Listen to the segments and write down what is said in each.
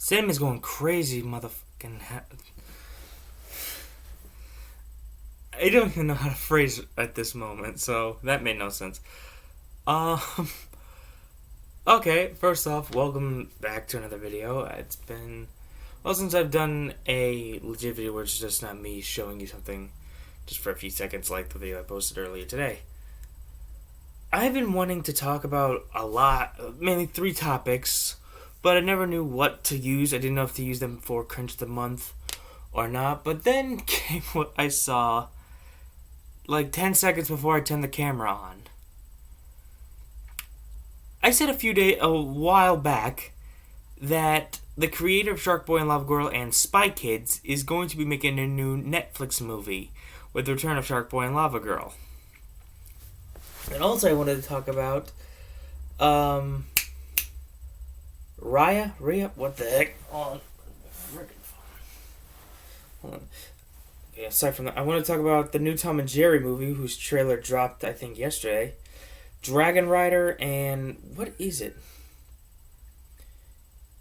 Sam is going crazy, motherfucking. I don't even know how to phrase at this moment, so that made no sense. Um. Okay, first off, welcome back to another video. It's been since I've done a legit video where it's just not me showing you something just for a few seconds, like the video I posted earlier today. I've been wanting to talk about a lot, mainly 3 topics, but I never knew what to use. I didn't know if to use them for Cringe of the Month or not. But then came what I saw like 10 seconds before I turned the camera on. I said a while back that the creator of Shark Boy and Lava Girl and Spy Kids is going to be making a new Netflix movie with the return of Shark Boy and Lava Girl. And also I wanted to talk about Raya, what the heck? Hold on. Yeah, aside from that, I want to talk about the new Tom and Jerry movie, whose trailer dropped, I think, yesterday. Dragon Rider, and what is it?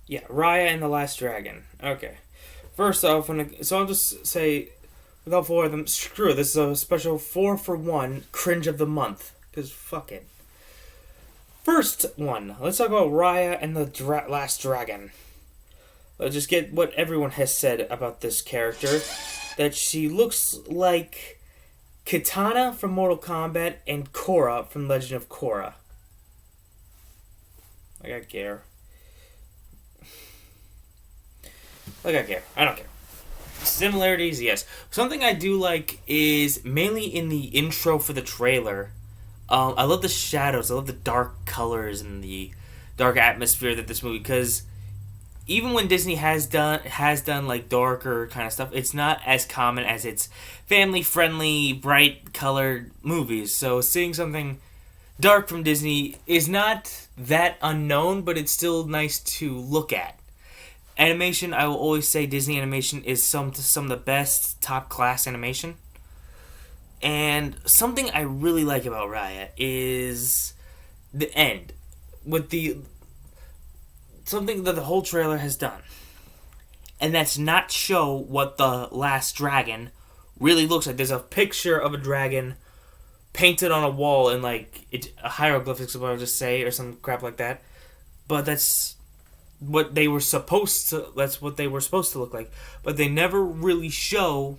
Yeah, Raya and the Last Dragon. Okay. First off, so I'll just say, with all 4 of them, screw it, this is a special 4-for-1 Cringe of the Month. Because fuck it. First one, let's talk about Raya and the Last Dragon. Let's just get what everyone has said about this character. That she looks like Kitana from Mortal Kombat and Korra from Legend of Korra. I care. I don't care. Similarities, yes. Something I do like is mainly in the intro for the trailer. I love the shadows. I love the dark colors and the dark atmosphere that this movie, because even when Disney has done like darker kind of stuff, it's not as common as its family-friendly, bright-colored movies. So seeing something dark from Disney is not that unknown, but it's still nice to look at. Animation, I will always say Disney animation is some of the best top-class animation. And something I really like about Raya is the end, with something that the whole trailer has done, and that's not show what the Last Dragon really looks like. There's a picture of a dragon painted on a wall in like hieroglyphics, what I'll just say, or some crap like that. But that's what they were supposed to. That's what they were supposed to look like. But they never really show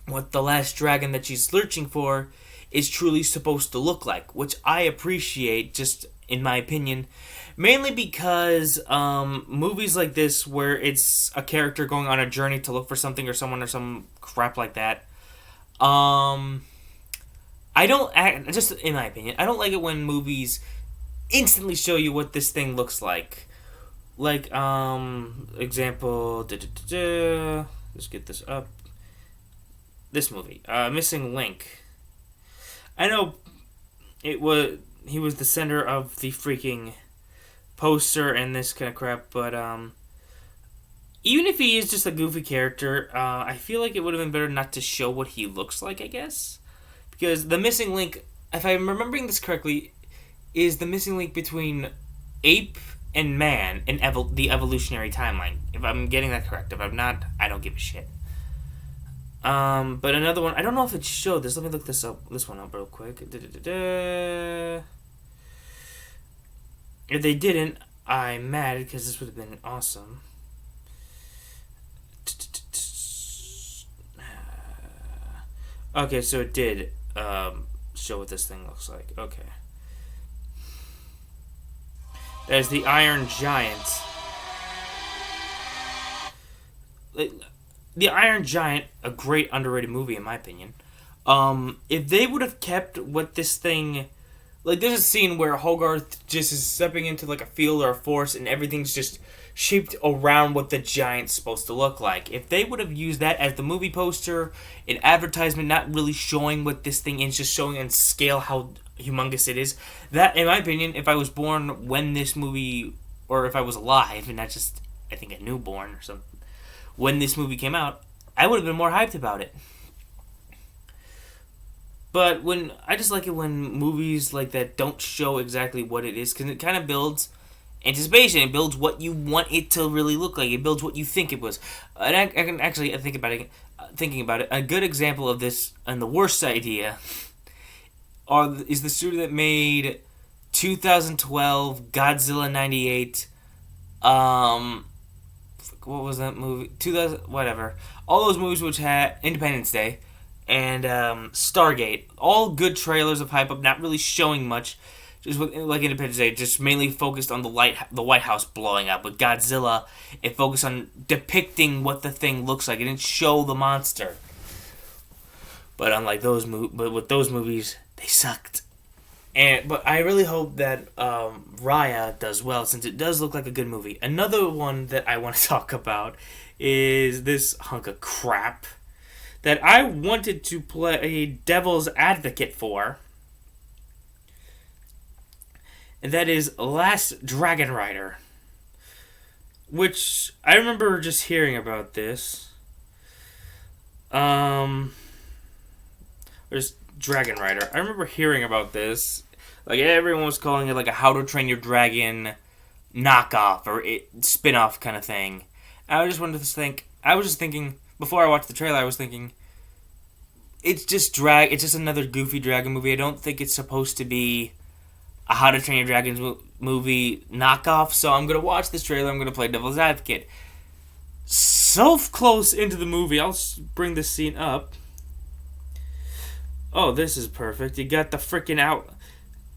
what the Last Dragon that she's searching for is truly supposed to look like, which I appreciate, just in my opinion. Mainly because movies like this, where it's a character going on a journey to look for something or someone or some crap like that, I don't, just in my opinion, I don't like it when movies instantly show you what this thing looks like. Like, example, let's get this up. This movie, Missing Link. I know he was the center of the freaking poster and this kind of crap, but even if he is just a goofy character, I feel like it would have been better not to show what he looks like, I guess. Because the missing link, if I'm remembering this correctly, is the missing link between ape and man in the evolutionary timeline. If I'm getting that correct. If I'm not, I don't give a shit. But another one, I don't know if it showed this. Let me look this one up real quick. If they didn't, I'm mad because this would have been awesome. Okay, so it did show what this thing looks like. Okay. There's the Iron Giant. The Iron Giant, a great underrated movie in my opinion. If they would have kept what this thing, like there's a scene where Hogarth just is stepping into like a field or a forest and everything's just shaped around what the giant's supposed to look like. If they would have used that as the movie poster, an advertisement, not really showing what this thing is, just showing on scale how humongous it is, that, in my opinion, if I was born when this movie, or if I was alive and not just, I think, a newborn or something, when this movie came out, I would have been more hyped about it. But I just like it when movies like that don't show exactly what it is, because it kind of builds anticipation. It builds what you want it to really look like. It builds what you think it was. And I can actually thinking about it, a good example of this and the worst idea is the studio that made 2012, Godzilla 98, what was that movie? 2000, whatever. All those movies which had Independence Day and Stargate. All good trailers of hype up, not really showing much. Just with, like Independence Day, just mainly focused on the White House blowing up. With Godzilla, it focused on depicting what the thing looks like. It didn't show the monster. But with those movies, they sucked. But I really hope that Raya does well, since it does look like a good movie. Another one that I want to talk about is this hunk of crap that I wanted to play devil's advocate for. And that is Last Dragon Rider. Which, I remember just hearing about this. There's Dragon Rider. I remember hearing about this. Like, everyone was calling it like a How to Train Your Dragon knockoff or spin-off kind of thing. I was just thinking, before I watched the trailer, I was thinking, it's just another goofy dragon movie. I don't think it's supposed to be a How to Train Your Dragon movie knockoff, so I'm going to watch this trailer, I'm going to play Devil's Advocate. So close into the movie, I'll bring this scene up. Oh, this is perfect. You got the freaking out.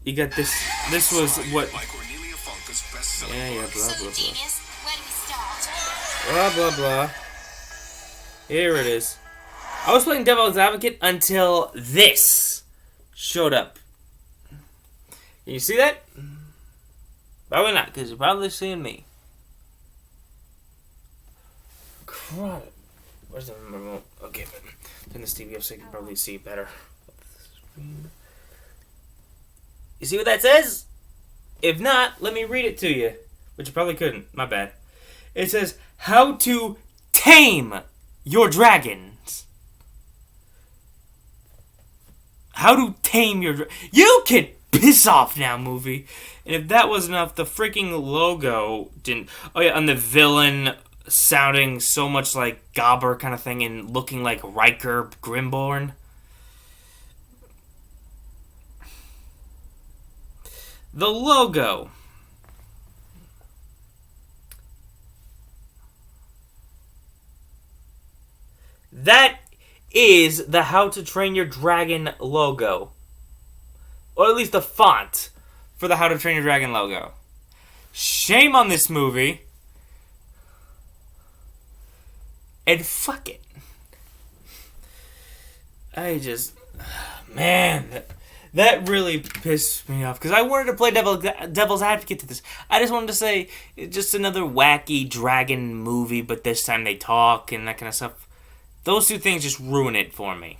You got this. This was what. Yeah, blah, blah, blah. Blah, blah, blah. Here it is. I was playing Devil's Advocate until this showed up. Can you see that? Probably not, because you're probably seeing me. Crap. Where's the remote? Okay, but turn this TV up so you can probably see better. You see what that says? If not, let me read it to you. Which you probably couldn't. My bad. It says, how to tame your dragons. How to tame your You can piss off now, movie. And if that wasn't enough, the freaking logo didn't. Oh yeah, and the villain sounding so much like Gobber kind of thing and looking like Riker Grimborn. The logo. That is the How to Train Your Dragon logo. Or at least the font for the How to Train Your Dragon logo. Shame on this movie. And fuck it. Man, that really pissed me off. Because I wanted to play Devil's Advocate to this. I just wanted to say, it's just another wacky dragon movie, but this time they talk and that kind of stuff. Those two things just ruin it for me.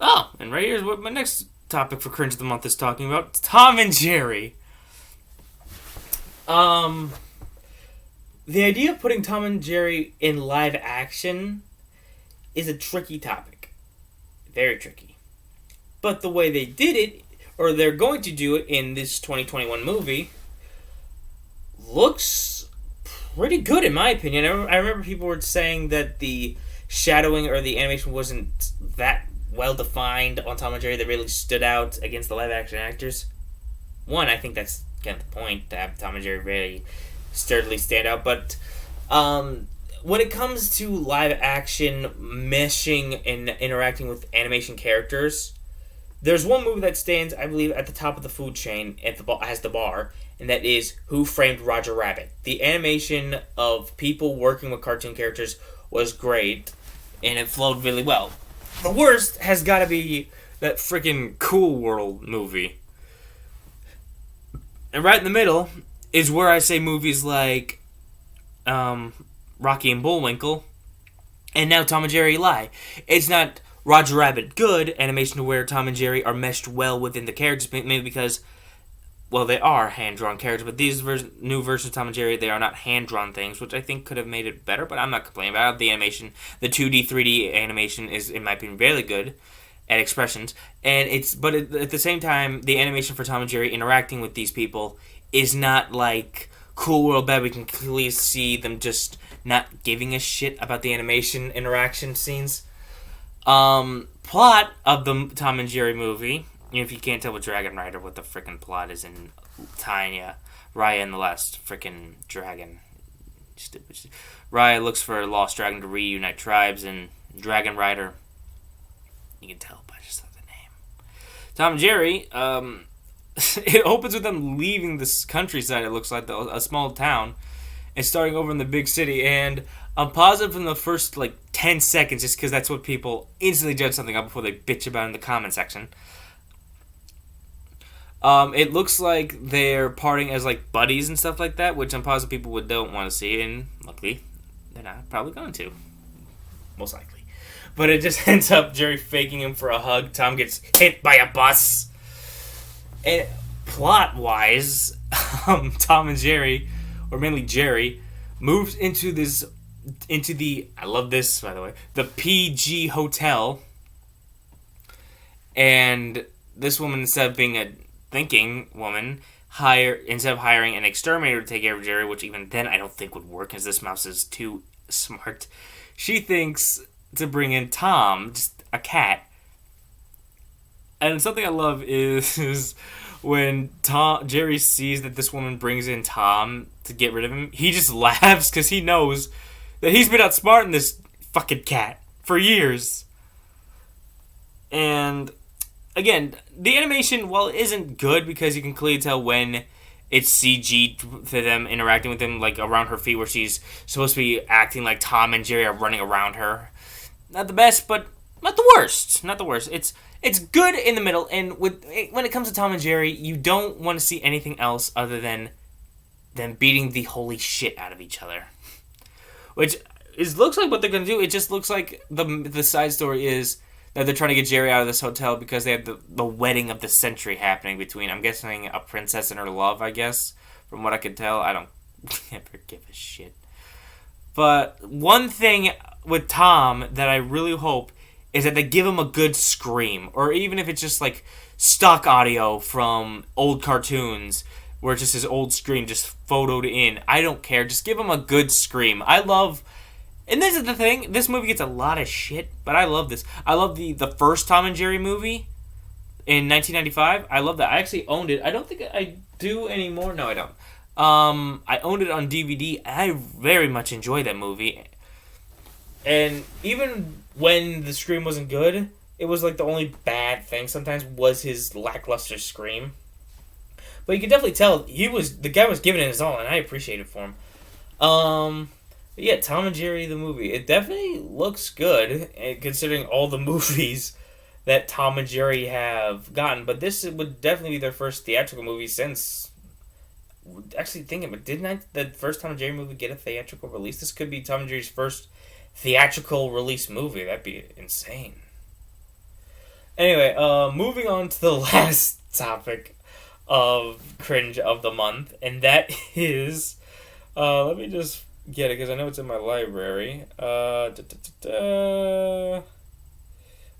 Oh, and right here's what my next topic for Cringe of the Month is talking about. Tom and Jerry. The idea of putting Tom and Jerry in live action is a tricky topic. Very tricky. But the way they did it, or they're going to do it in this 2021 movie, looks pretty good in my opinion. I remember people were saying that the shadowing or the animation wasn't that well defined on Tom and Jerry that really stood out against the live action actors. One, I think that's kind of the point, to have Tom and Jerry really sturdily stand out. But when it comes to live action meshing and interacting with animation characters, there's one movie that stands, I believe, at the top of the food chain as the bar, and that is Who Framed Roger Rabbit. The animation of people working with cartoon characters was great, and it flowed really well. The worst has got to be that freaking Cool World movie. And right in the middle is where I say movies like Rocky and Bullwinkle, and now Tom and Jerry lie. It's not Roger Rabbit good animation to where Tom and Jerry are meshed well within the characters, maybe because, well, they are hand-drawn characters, but these new versions of Tom and Jerry, they are not hand-drawn things, which I think could have made it better, but I'm not complaining about it. The animation, the 2D, 3D animation is, in my opinion, really good at expressions, but at the same time, the animation for Tom and Jerry interacting with these people is not like Cool World Bad. We can clearly see them just not giving a shit about the animation interaction scenes. Plot of the Tom and Jerry movie. If you can't tell with Dragon Rider what the freaking plot is in Tanya, Raya and the Last freaking Dragon. Raya looks for a lost dragon to reunite tribes, and Dragon Rider, you can tell by just the name. Tom and Jerry, it opens with them leaving this countryside, it looks like, a small town, and starting over in the big city, and I'm positive from the first, 10 seconds, just because that's what people instantly judge something up before they bitch about it in the comment section. It looks like they're parting as, buddies and stuff like that, which I'm positive people don't want to see, and luckily, they're not probably going to. Most likely. But it just ends up Jerry faking him for a hug. Tom gets hit by a bus. And plot-wise, Tom and Jerry, or mainly Jerry, moves into the, I love this, by the way, the PG Hotel. And this woman, instead of being a thinking woman, instead of hiring an exterminator to take care of Jerry, which even then I don't think would work because this mouse is too smart, she thinks to bring in Tom, just a cat. And something I love is when Jerry sees that this woman brings in Tom to get rid of him, he just laughs because he knows that he's been outsmarting this fucking cat for years. And again, the animation, while it isn't good because you can clearly tell when it's CG to them interacting with him, around her feet where she's supposed to be acting like Tom and Jerry are running around her. Not the best, but not the worst. Not the worst. It's good in the middle, and when it comes to Tom and Jerry, you don't want to see anything else other than them beating the holy shit out of each other. Which looks like what they're going to do. It just looks like the side story is that they're trying to get Jerry out of this hotel because they have the wedding of the century happening between, I'm guessing, a princess and her love, I guess. From what I could tell, I don't ever give a shit. But one thing with Tom that I really hope is that they give him a good scream. Or even if it's just stock audio from old cartoons where it's just his old scream just photoed in. I don't care. Just give him a good scream. And this is the thing, this movie gets a lot of shit, but I love this. I love the first Tom and Jerry movie in 1995. I love that. I actually owned it. I don't think I do anymore. No, I don't. I owned it on DVD. I very much enjoyed that movie. And even when the scream wasn't good, it was the only bad thing sometimes was his lackluster scream. But you could definitely tell the guy was giving it his all, and I appreciate it for him. Yeah, Tom and Jerry the movie. It definitely looks good, considering all the movies that Tom and Jerry have gotten. But this would definitely be their first theatrical movie since... Actually thinking, but didn't the first Tom and Jerry movie get a theatrical release? This could be Tom and Jerry's first theatrical release movie. That'd be insane. Anyway, moving on to the last topic of Cringe of the month, and that is... let me just... get it because I know it's in my library. Yes.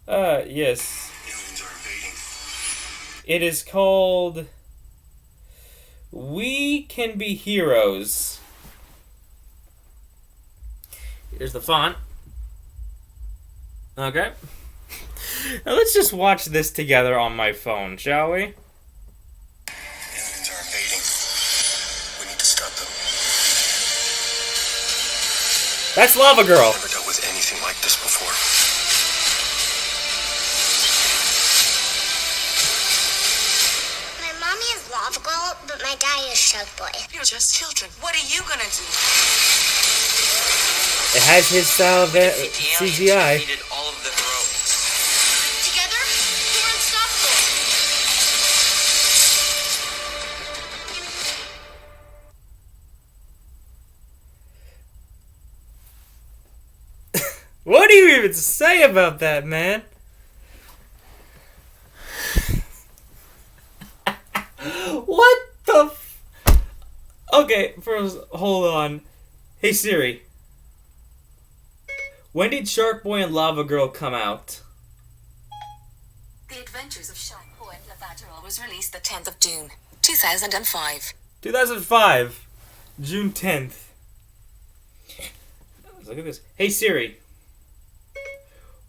Aliens are invading. It is called We Can Be Heroes. Here's the font. Okay. Now let's just watch this together on my phone, shall we? That's Lava Girl. I've never dealt with anything like this before. My mommy is Lava Girl, but my daddy is Shug Boy. You're just children. What are you gonna do? It has his style of CGI. Needed all of the heroics. Together, we're unstoppable. What do you even say about that, man? What the Okay, first, hold on. Hey Siri. When did Shark Boy and Lava Girl come out? The Adventures of Shark Boy and Lava Girl was released the 10th of June, 2005. 2005, June 10th. Let's look at this. Hey Siri,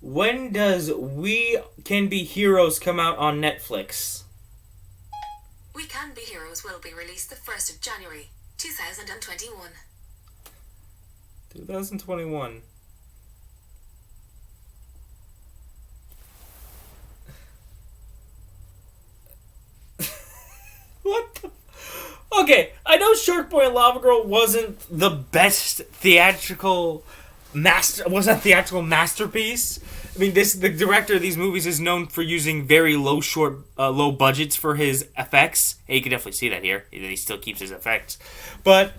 when does We Can Be Heroes come out on Netflix? We Can Be Heroes will be released the 1st of January, 2021. 2021. What the... Okay, I know Shark Boy and Lava Girl wasn't the best theatrical masterpiece. I mean, the director of these movies is known for using very low budgets for his effects. Hey, you can definitely see that here. He still keeps his effects. But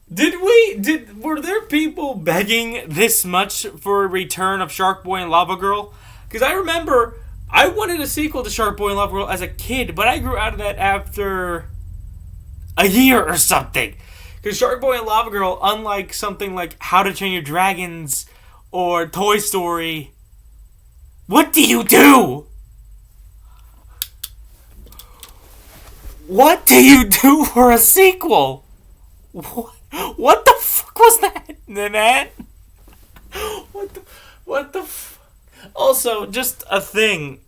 were there people begging this much for a return of Shark Boy and Lava Girl? Because I remember I wanted a sequel to Shark Boy and Lava Girl as a kid, but I grew out of that after a year or something. Because Shark Boy and Lava Girl, unlike something like How to Train Your Dragons or Toy Story, what do you do? What do you do for a sequel? What the fuck was that, man? What the Also, just a thing.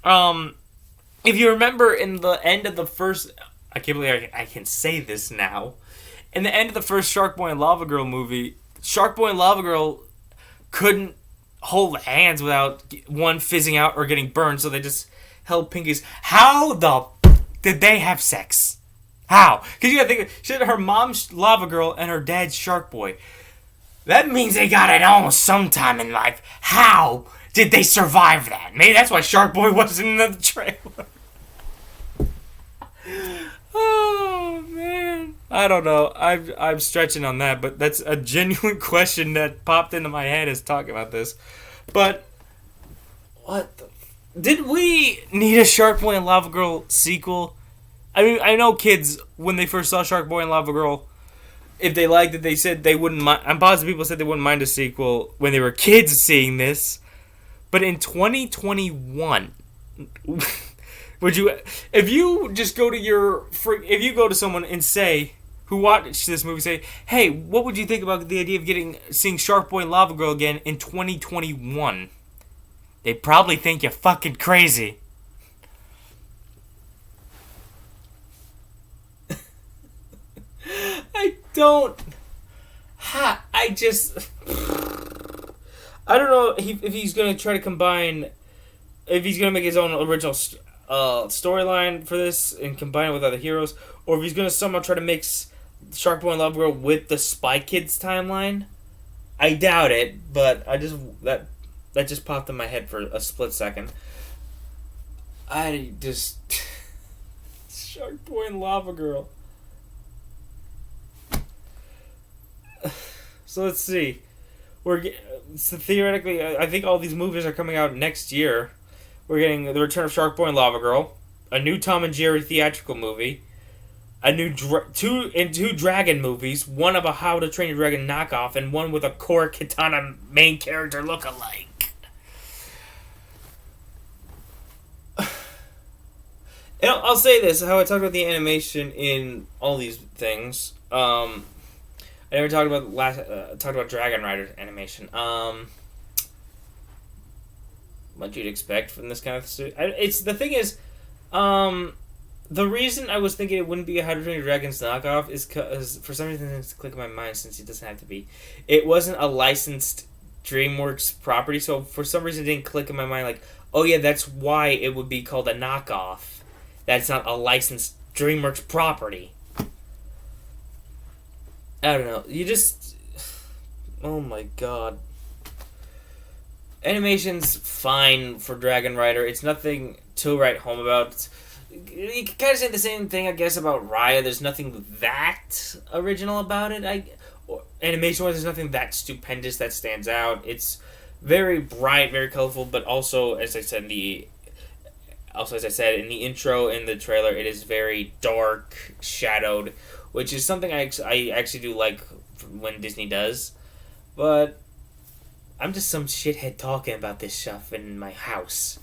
If you remember in the end of the first... I can't believe I can say this now. In the end of the first Shark Boy and Lava Girl movie, Shark Boy and Lava Girl couldn't hold hands without one fizzing out or getting burned, so they just held pinkies. How the did they have sex? How? Because you gotta think, she had her mom's Lava Girl and her dad's Shark Boy. That means they got it on sometime in life. How did they survive that? Maybe that's why Shark Boy wasn't in the trailer. Oh, man. I don't know. I'm stretching on that, but that's a genuine question that popped into my head as talking about this. But, what the... Did we need a Shark Boy and Lava Girl sequel? I mean, I know kids, when they first saw Shark Boy and Lava Girl, if they liked it, they said they wouldn't mind. I'm positive people said they wouldn't mind a sequel when they were kids seeing this. But in 2021... Would you, if you just go to if you go to someone and say, who watched this movie, say, hey, what would you think about the idea of seeing Shark Boy and Lava Girl again in 2021? They'd probably think you're fucking crazy. I don't know if he's going to try to combine, if he's going to make his own original storyline for this and combine it with other heroes, or if he's going to somehow try to mix Shark Boy and Lava Girl with the Spy Kids timeline. I doubt it, but that just popped in my head for a split second. Shark Boy and Lava Girl. So let's see. Theoretically, I think all these movies are coming out next year. We're getting the return of Shark Boy and Lava Girl, a new Tom and Jerry theatrical movie, a new two dragon movies, one of a How to Train Your Dragon knockoff, and one with a Core Katana main character look-alike. And I'll say this: how I talked about the animation in all these things. I never talked about Dragon Rider animation. What you'd expect from this kind of the reason I was thinking it wouldn't be a How to Train Your Dragon's knockoff is because for some reason it's clicked in my mind, since it doesn't have to be. It wasn't a licensed DreamWorks property, so for some reason it didn't click in my mind like, oh yeah, that's why it would be called a knockoff. That's not a licensed DreamWorks property. I don't know. Oh my god. Animation's fine for Dragon Rider. It's nothing to write home about. You can kind of say the same thing, I guess, about Raya. There's nothing that original about it. Animation-wise, there's nothing that stupendous that stands out. It's very bright, very colorful, but also, as I said in the intro, in the trailer, it is very dark, shadowed, which is something I actually do like when Disney does. But I'm just some shithead talking about this stuff in my house.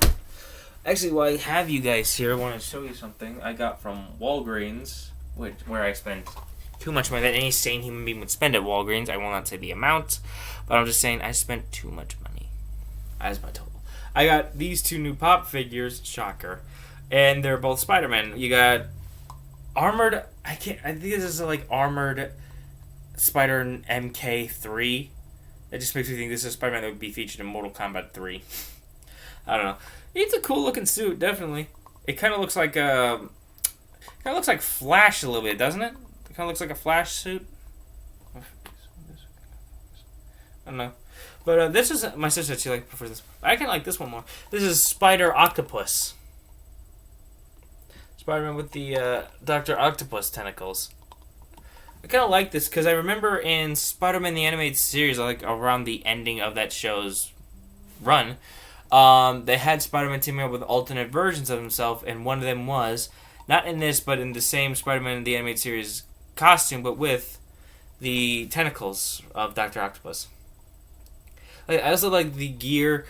Actually, while I have you guys here, I want to show you something I got from Walgreens. where I spend too much money that any sane human being would spend at Walgreens. I will not say the amount, but I'm just saying I spent too much money as my total. I got these two new pop figures, shocker, and they're both Spider-Man. You got armored. I think this is like armored Spider MK3. That just makes me think this is Spider-Man that would be featured in Mortal Kombat 3. I don't know. It's a cool looking suit, definitely. It kind of looks like Flash a little bit, doesn't it? It kind of looks like a Flash suit. I don't know. But this is my sister. She prefers this. I kind of like this one more. This is Spider Octopus. Spider-Man with the Dr. Octopus tentacles. I kind of like this because I remember in Spider-Man the Animated Series, like around the ending of that show's run, they had Spider-Man teaming up with alternate versions of himself, and one of them was, not in this, but in the same Spider-Man the Animated Series costume, but with the tentacles of Dr. Octopus. I also like the gear.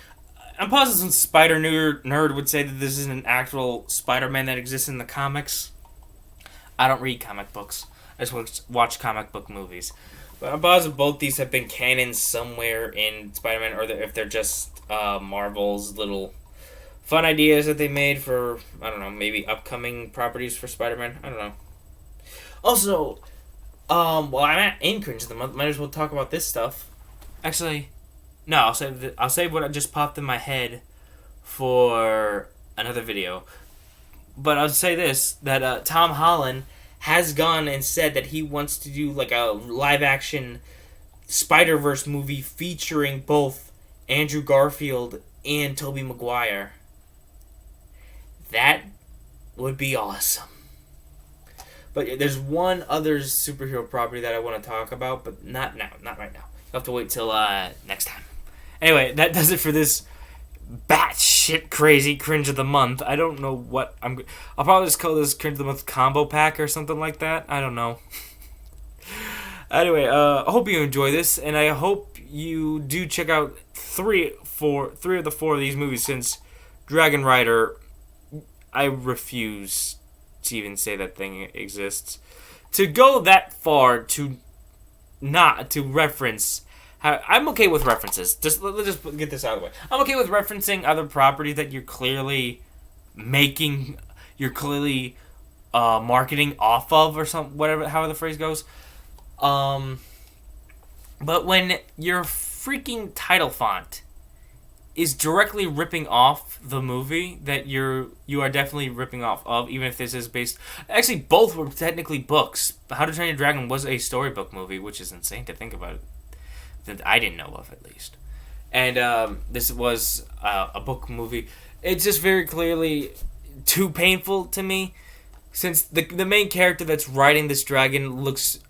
I'm positive some Spider nerd would say that this is an actual Spider-Man that exists in the comics. I don't read comic books. I just watch comic book movies. But I'm positive both these have been canon somewhere in Spider-Man, or if they're just Marvel's little fun ideas that they made for, I don't know, maybe upcoming properties for Spider-Man. I don't know. Also, while I'm in Cringe of the Month, might as well talk about this stuff. Actually, no, I'll save what just popped in my head for another video. But I'll say this, that Tom Holland has gone and said that he wants to do like a live-action Spider-Verse movie featuring both Andrew Garfield and Tobey Maguire. That would be awesome. But there's one other superhero property that I want to talk about, but not now, not right now. You'll have to wait till next time. Anyway, that does it for this batshit crazy Cringe of the Month. I don't know what I'll probably just call this Cringe of the Month combo pack or something like that. I don't know. Anyway, I hope you enjoy this, and I hope you do check out three of the four of these movies, since Dragon Rider, I refuse to even say that thing exists. To go that far to not to reference. I'm okay with references. Let's just get this out of the way. I'm okay with referencing other property that you're clearly marketing off of, or something, however the phrase goes. But when your freaking title font is directly ripping off the movie that you are definitely ripping off of, even if this is based. Actually, both were technically books. How to Train Your Dragon was a storybook movie, which is insane to think about. That I didn't know of, at least. And this was a book movie. It's just very clearly too painful to me, since the main character that's riding this dragon looks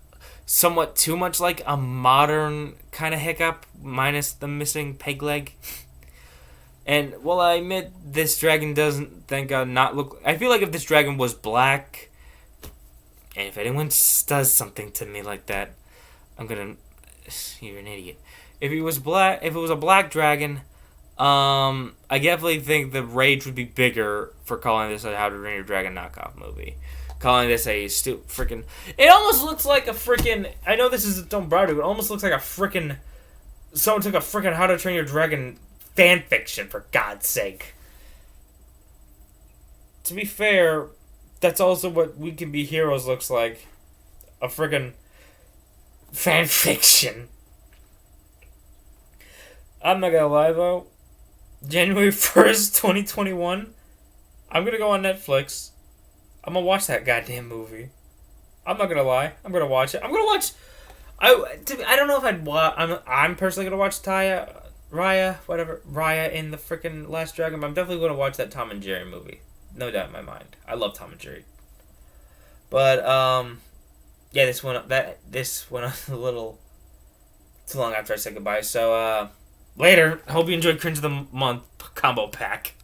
somewhat too much like a modern kind of Hiccup, minus the missing peg leg. And while I admit this dragon doesn't, thank God, not look... I feel like if this dragon was black, and if anyone does something to me like that, I'm gonna... You're an idiot. If it was a black dragon, I definitely think the rage would be bigger for calling this a How to Train Your Dragon knockoff movie. Calling this a freaking... It almost looks like a freaking... I know this is a dumb brownie, but it almost looks like a freaking... Someone took a freaking How to Train Your Dragon fan fiction, for God's sake. To be fair, that's also what We Can Be Heroes looks like. A freaking... fan fiction. I'm not gonna lie though. January 1st, 2021, I'm gonna go on Netflix. I'm gonna watch that goddamn movie. I'm not gonna lie. I'm gonna watch it. I'm gonna watch. I don't know if I'd watch. I'm personally gonna watch Raya in the freaking Last Dragon. But I'm definitely gonna watch that Tom and Jerry movie. No doubt in my mind. I love Tom and Jerry. But yeah, this went on a little too long after I said goodbye. So later. Hope you enjoyed Cringe of the Month combo pack.